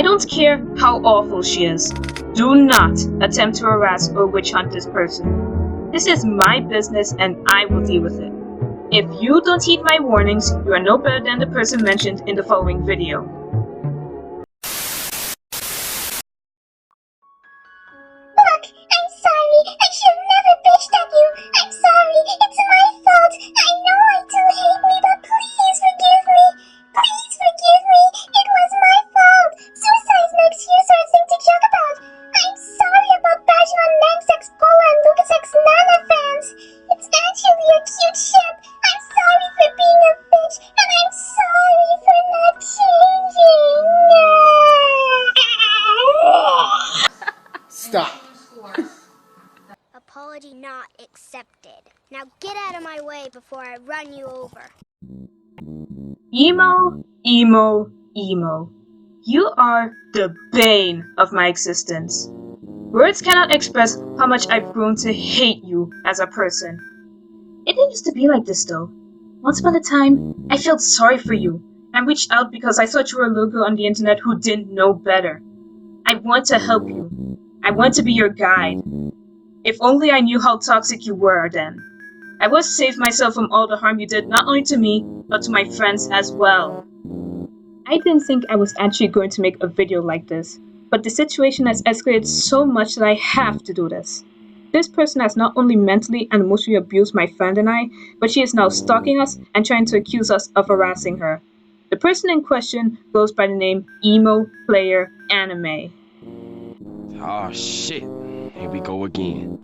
I don't care how awful she is. Do not attempt to harass or witch hunt this person. This is my business and I will deal with it. If you don't heed my warnings, you are no better than the person mentioned in the following video. Look, I'm sorry. I should have never bitched at you. I'm sorry. It's my fault. I know I do hate me, but please forgive me. Please forgive me. It was my fault. Suicide's no excuse or a thing to joke about. I'm sorry about bashing on Onyxplayeranime and YukoYD123 fans. It's actually a cute ship. I'm sorry for being a bitch, and I'm sorry for not changing. Stop. Apology not accepted. Now get out of my way before I run you over. Emo, emo, emo. You are the bane of my existence. Words cannot express how much I've grown to hate you as a person. It didn't used to be like this though. Once upon a time, I felt sorry for you and reached out because I thought you were a little girl on the internet who didn't know better. I want to help you. I want to be your guide. If only I knew how toxic you were then. I would save myself from all the harm you did not only to me, but to my friends as well. I didn't think I was actually going to make a video like this, but the situation has escalated so much that I have to do this. This person has not only mentally and emotionally abused my friend and I, but she is now stalking us and trying to accuse us of harassing her. The person in question goes by the name Emoplayeranime. Oh shit, here we go again.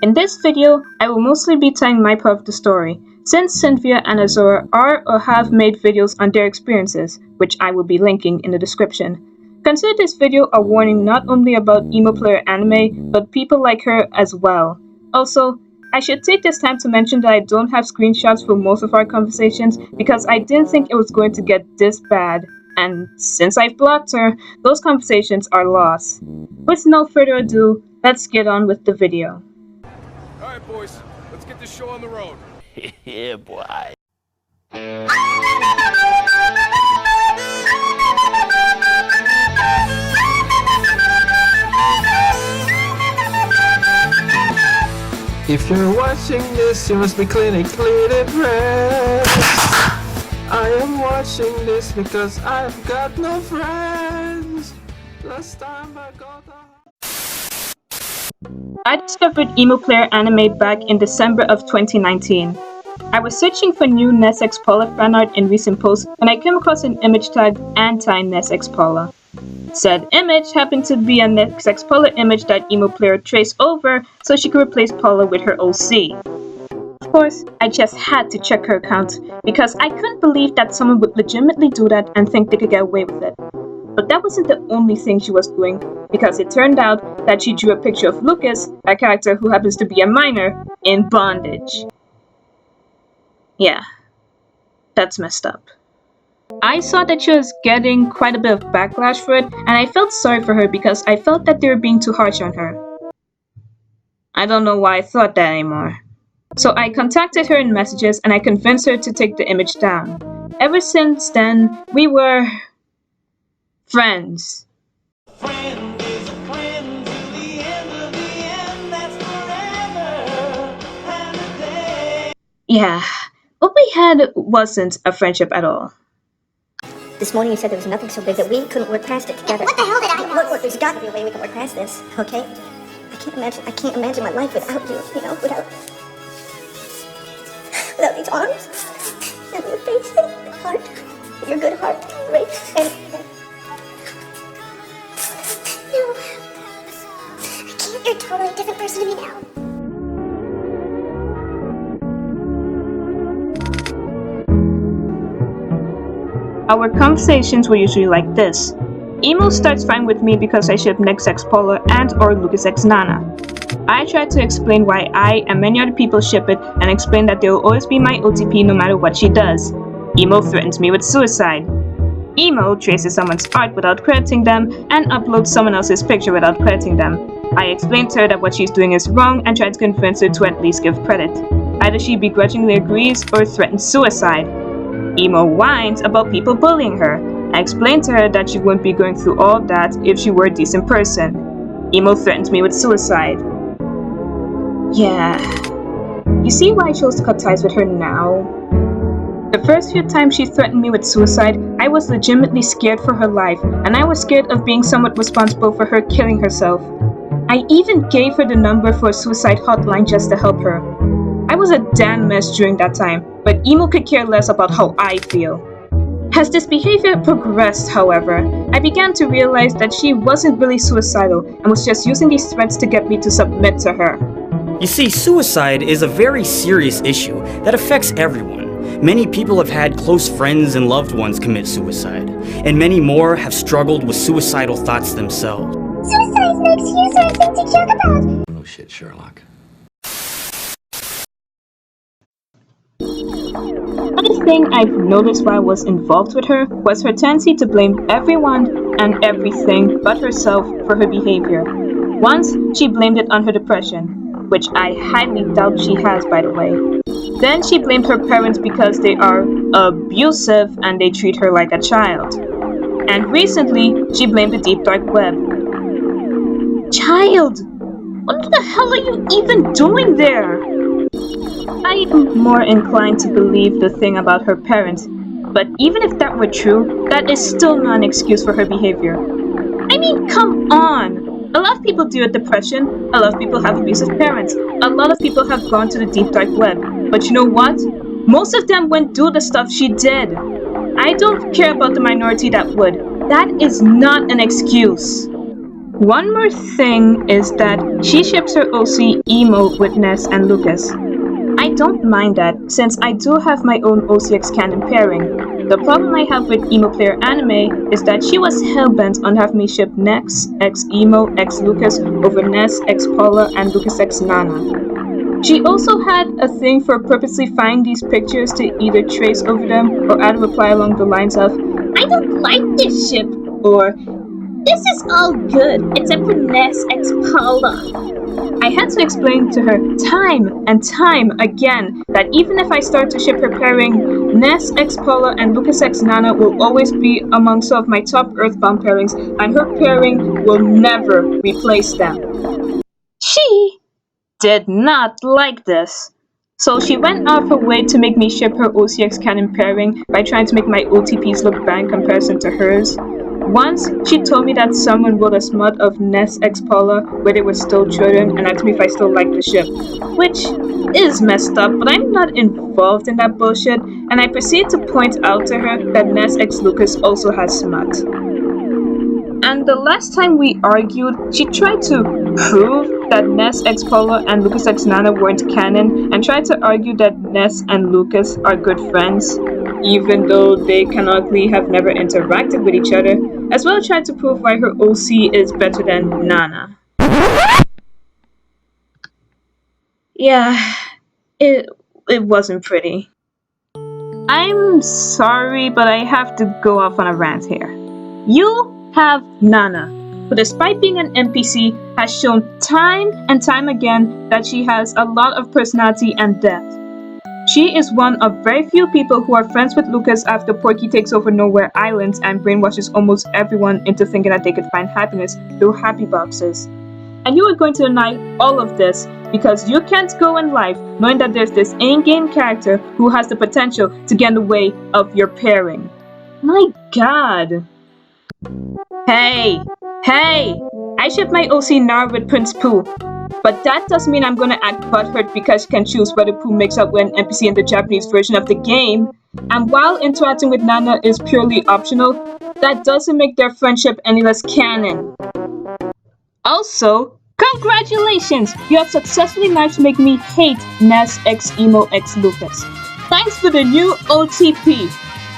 In this video, I will mostly be telling my part of the story, since Cynthia and Azora are or have made videos on their experiences, which I will be linking in the description. Consider this video a warning not only about Emoplayeranime, but people like her as well. Also, I should take this time to mention that I don't have screenshots for most of our conversations because I didn't think it was going to get this bad. And since I've blocked her, those conversations are lost. With no further ado, let's get on with the video. Alright boys, let's get this show on the road. Yeah, boy. If you're watching this, you must be clinically depressed. I am watching this because I've got no friends. Last time I got I discovered Emoplayeranime back in December of 2019. I was searching for new Onyxplayeranime fan art in recent posts when I came across an image tagged anti-Onyxplayeranime. Said image happened to be a Onyxplayeranime image that Emoplayer traced over so she could replace Paula with her OC. Of course, I just had to check her account because I couldn't believe that someone would legitimately do that and think they could get away with it. But that wasn't the only thing she was doing, because it turned out that she drew a picture of Lucas, a character who happens to be a minor, in bondage. Yeah, that's messed up. I saw that she was getting quite a bit of backlash for it, and I felt sorry for her because I felt that they were being too harsh on her. I don't know why I thought that anymore. So I contacted her in messages and I convinced her to take the image down. Ever since then, we were friends. Friend is a friend to the end of the end, that's forever and a day. Yeah, what we had wasn't a friendship at all. This morning you said there was nothing so big that we couldn't work past it together. What the hell did I know? Look, there's got to be a way we can work past this, okay? I can't imagine my life without you, without these arms, and your face, and your heart, your good heart, right? And No. I can't. You're a totally different person to me now. Our conversations were usually like this. Emo starts fighting with me because I ship Onyxplayeranime and or YukoYD123. I try to explain why I and many other people ship it and explain that they will always be my OTP no matter what she does. Emo threatens me with suicide. Emo traces someone's art without crediting them and uploads someone else's picture without crediting them. I explained to her that what she's doing is wrong and tried to convince her to at least give credit. Either she begrudgingly agrees or threatens suicide. Emo whines about people bullying her. I explained to her that she wouldn't be going through all that if she were a decent person. Emo threatened me with suicide. Yeah. You see why I chose to cut ties with her now? The first few times she threatened me with suicide, I was legitimately scared for her life, and I was scared of being somewhat responsible for her killing herself. I even gave her the number for a suicide hotline just to help her. I was a damn mess during that time, but Emo could care less about how I feel. As this behavior progressed, however, I began to realize that she wasn't really suicidal and was just using these threats to get me to submit to her. You see, suicide is a very serious issue that affects everyone. Many people have had close friends and loved ones commit suicide, and many more have struggled with suicidal thoughts themselves. Suicide's no excuse or a thing to joke about. No shit, Sherlock. Another thing I've noticed while I was involved with her was her tendency to blame everyone and everything but herself for her behavior. Once, she blamed it on her depression, which I highly doubt she has, by the way. Then she blamed her parents because they are abusive and they treat her like a child. And recently, she blamed the deep dark web. Child! What the hell are you even doing there? I'm more inclined to believe the thing about her parents, but even if that were true, that is still not an excuse for her behavior. I mean, come on! A lot of people deal with depression, a lot of people have abusive parents, a lot of people have gone to the deep dark web. But you know what? Most of them wouldn't do the stuff she did. I don't care about the minority that would. That is not an excuse. One more thing is that she ships her OC Emo with Ness and Lucas. I don't mind that, since I do have my own OCX canon pairing. The problem I have with Emoplayeranime is that she was hellbent on having me ship Nex x Emo x Lucas over Ness x Paula and Lucas x Nana. She also had a thing for purposely finding these pictures to either trace over them or add a reply along the lines of, "I don't like this ship," or "This is all good except for Ness x Paula." I had to explain to her time and time again that even if I start to ship her pairing, Ness x Paula and Lucas x Nana will always be among some of my top Earthbound pairings, and her pairing will never replace them. She did not like this. So she went out of her way to make me ship her OCX canon pairing by trying to make my OTPs look bad in comparison to hers. Once, she told me that someone wrote a smut of Ness x Paula where they were still children and asked me if I still liked the ship. Which is messed up, but I'm not involved in that bullshit, and I proceed to point out to her that Ness x Lucas also has smut. And the last time we argued, she tried to prove that Ness x Paula and Lucas x Nana weren't canon, and tried to argue that Ness and Lucas are good friends, even though they canonically have never interacted with each other, as well as tried to prove why her OC is better than Nana. Yeah, it wasn't pretty. I'm sorry, but I have to go off on a rant here. You have Nana, who despite being an NPC has shown time and time again that she has a lot of personality and depth. She is one of very few people who are friends with Lucas after Porky takes over Nowhere Islands and brainwashes almost everyone into thinking that they could find happiness through happy boxes. And you are going to deny all of this because you can't go in life knowing that there's this in-game character who has the potential to get in the way of your pairing. My god. Hey! I ship my OC Nara with Prince Pooh. But that doesn't mean I'm gonna act butthurt because she can choose whether Pooh makes up with an NPC in the Japanese version of the game. And while interacting with Nana is purely optional, that doesn't make their friendship any less canon. Also, congratulations! You have successfully managed to make me hate Ness x Emo x Lucas. Thanks for the new OTP.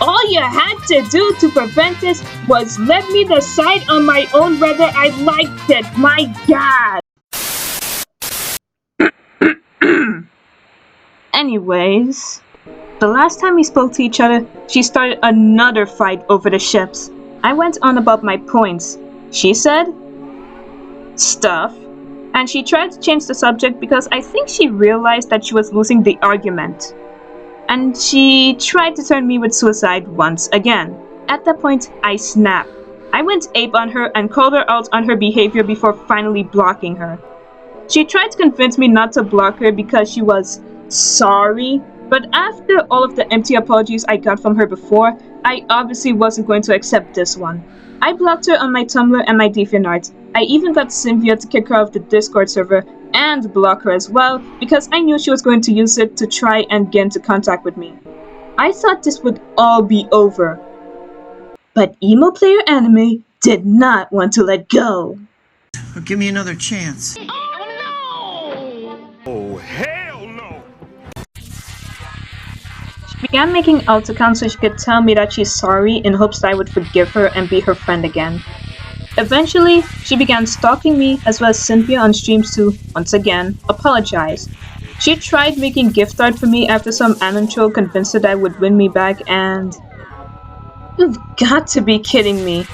All you had to do to prevent this was let me decide on my own whether I liked it. My god! Anyways, the last time we spoke to each other, she started another fight over the ships. I went on about my points. She said stuff, and she tried to change the subject because I think she realized that she was losing the argument. And she tried to turn me with suicide once again. At that point, I snapped. I went ape on her and called her out on her behavior before finally blocking her. She tried to convince me not to block her because she was sorry, but after all of the empty apologies I got from her before, I obviously wasn't going to accept this one. I blocked her on my Tumblr and my DeviantArt. I even got Cynthia to kick her off the Discord server and block her as well because I knew she was going to use it to try and get into contact with me. I thought this would all be over, but Emoplayeranime did not want to let go. Give me another chance. Oh, hell no! She began making alt accounts so she could tell me that she's sorry in hopes that I would forgive her and be her friend again. Eventually, she began stalking me as well as Cynthia on streams to, once again, apologize. She tried making gift art for me after some anon troll convinced her that would win me back and... You've got to be kidding me.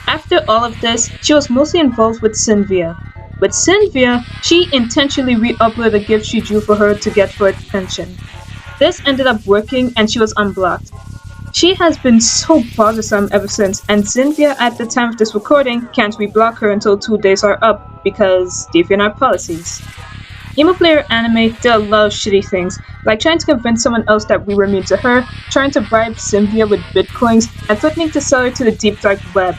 After all of this, she was mostly involved with Cynthia. With Cynthia, she intentionally re-uploaded a gift she drew for her to get for attention. This ended up working and she was unblocked. She has been so bothersome ever since, and Cynthia at the time of this recording can't reblock her until 2 days are up because DeviantArt policies. Emoplayeranime did a lot of shitty things, like trying to convince someone else that we were mean to her, trying to bribe Cynthia with bitcoins, and threatening to sell her to the deep dark web.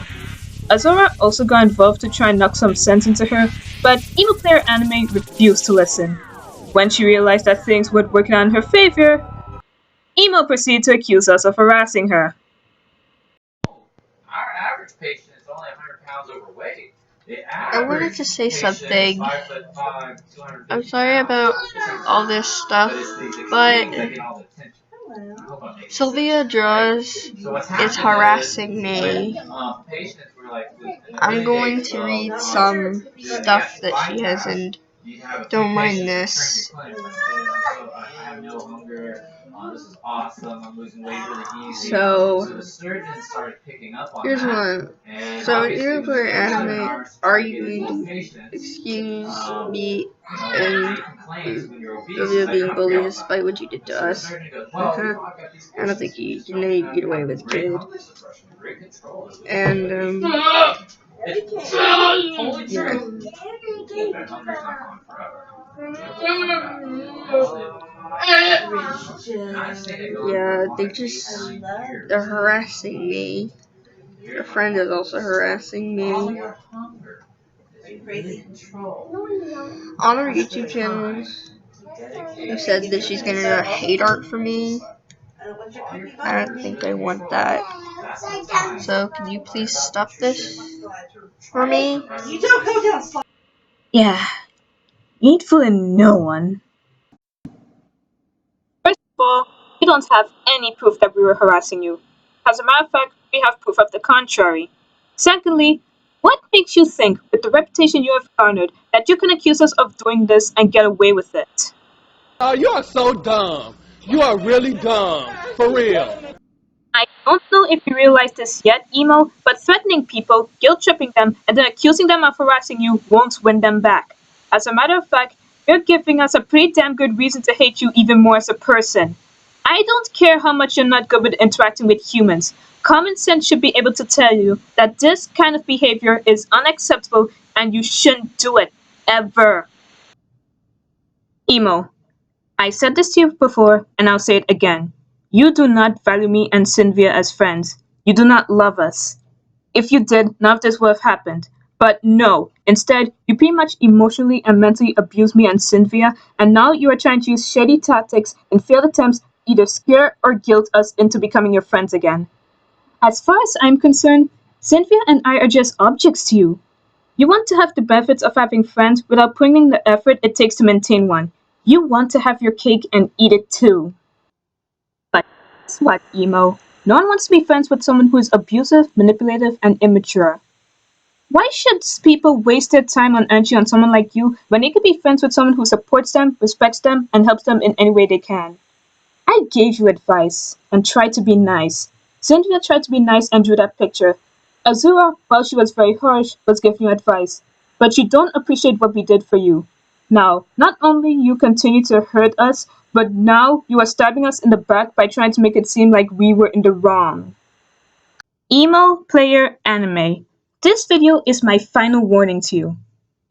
Azura also got involved to try and knock some sense into her, but Emoplayeranime refused to listen. When she realized that things weren't working out in her favor, Emo proceeded to accuse us of harassing her. Our average patient is only 100 pounds overweight. I wanted to say something. I'm sorry about all this stuff, but Sylvia Draws is harassing me. I'm going to read some stuff that she has, and don't mind this. So, here's one. So, Emoplayeranime arguing, excuse me, and Sylvia being bullied despite what you did to us. I don't think you can get away with kid. And, yeah, they're harassing me. Her friend is also harassing me. On her YouTube channel, she said that she's gonna do hate art for me. I don't think I want that. So, can you please stop this for me? Yeah, you ain't fooling no one. First of all, you don't have any proof that we were harassing you. As a matter of fact, we have proof of the contrary. Secondly, what makes you think, with the reputation you have garnered, that you can accuse us of doing this and get away with it? Oh, you are so dumb. You are really dumb. For real. I don't know if you realize this yet, Emo, but threatening people, guilt-tripping them, and then accusing them of harassing you won't win them back. As a matter of fact, you're giving us a pretty damn good reason to hate you even more as a person. I don't care how much you're not good with interacting with humans. Common sense should be able to tell you that this kind of behavior is unacceptable and you shouldn't do it, ever. Emo, I said this to you before and I'll say it again. You do not value me and Cynthia as friends. You do not love us. If you did, none of this would have happened. But no, instead, you pretty much emotionally and mentally abused me and Cynthia, and now you are trying to use shady tactics and failed attempts to either scare or guilt us into becoming your friends again. As far as I'm concerned, Cynthia and I are just objects to you. You want to have the benefits of having friends without putting in the effort it takes to maintain one. You want to have your cake and eat it too. But guess what, Emo? No one wants to be friends with someone who is abusive, manipulative, and immature. Why should people waste their time and energy on someone like you when they could be friends with someone who supports them, respects them, and helps them in any way they can? I gave you advice and tried to be nice. Cynthia tried to be nice and drew that picture. Azura, while she was very harsh, was giving you advice. But you don't appreciate what we did for you. Now, not only you continue to hurt us, but now you are stabbing us in the back by trying to make it seem like we were in the wrong. Emoplayeranime. This video is my final warning to you.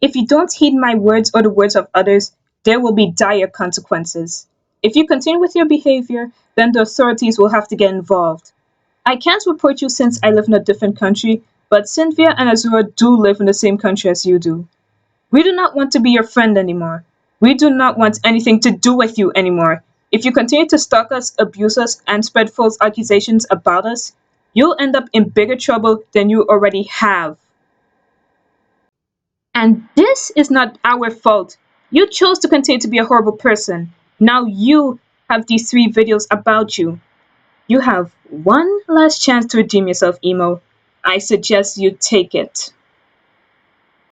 If you don't heed my words or the words of others, there will be dire consequences. If you continue with your behavior, then the authorities will have to get involved. I can't report you since I live in a different country, but Cynthia and Azura do live in the same country as you do. We do not want to be your friend anymore. We do not want anything to do with you anymore. If you continue to stalk us, abuse us, and spread false accusations about us, you'll end up in bigger trouble than you already have. And this is not our fault. You chose to continue to be a horrible person. Now you have these 3 videos about you. You have one last chance to redeem yourself, Emo. I suggest you take it.